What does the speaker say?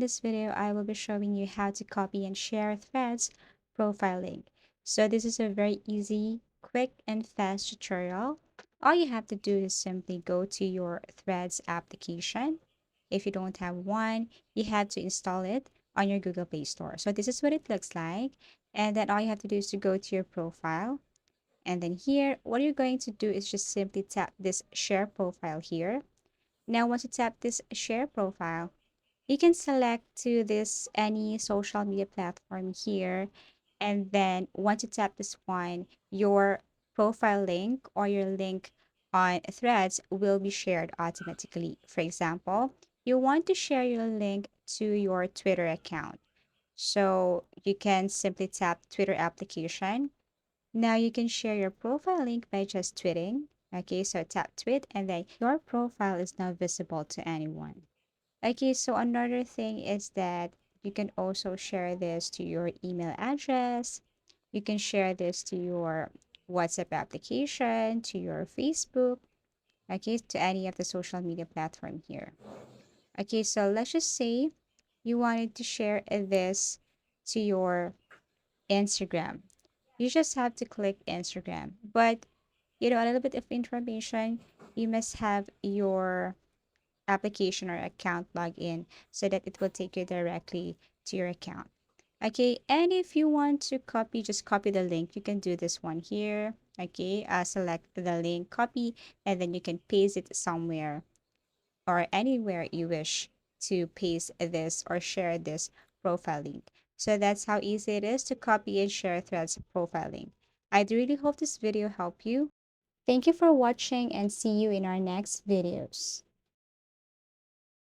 this video, I will be showing you how to copy and share Threads profile link. So this is a very easy, quick, and fast tutorial. All you have to do is simply go to your Threads application. If you don't have one, you have to install it on your Google Play Store. So this is what it looks like. And then all you have to do is to go to your profile. And then here, what you're going to do is just simply tap this share profile here. Now, once you tap this share profile, you can select to this any social media platform here. And then once you tap this one, your profile link or your link on Threads will be shared automatically. For example, you want to share your link to your Twitter account. So you can simply tap Twitter application. Now you can share your profile link by just tweeting. Okay, so tap tweet and then your profile is now visible to anyone. Okay, so another thing is that you can also share this to your email address. You can share this to your WhatsApp application, to your Facebook, okay, to any of the social media platform here. Okay, so let's just say you wanted to share this to your Instagram. You just have to click Instagram. But, a little bit of information, you must have your application or account login so that it will take you directly to your account. Okay, and if you want to copy, just copy the link. You can do this one here. Okay, select the link, copy, and then you can paste it somewhere or anywhere you wish to paste this or share this profile link. So that's how easy it is to copy and share Threads profile link. I do really hope this video helped you. Thank you for watching and see you in our next videos.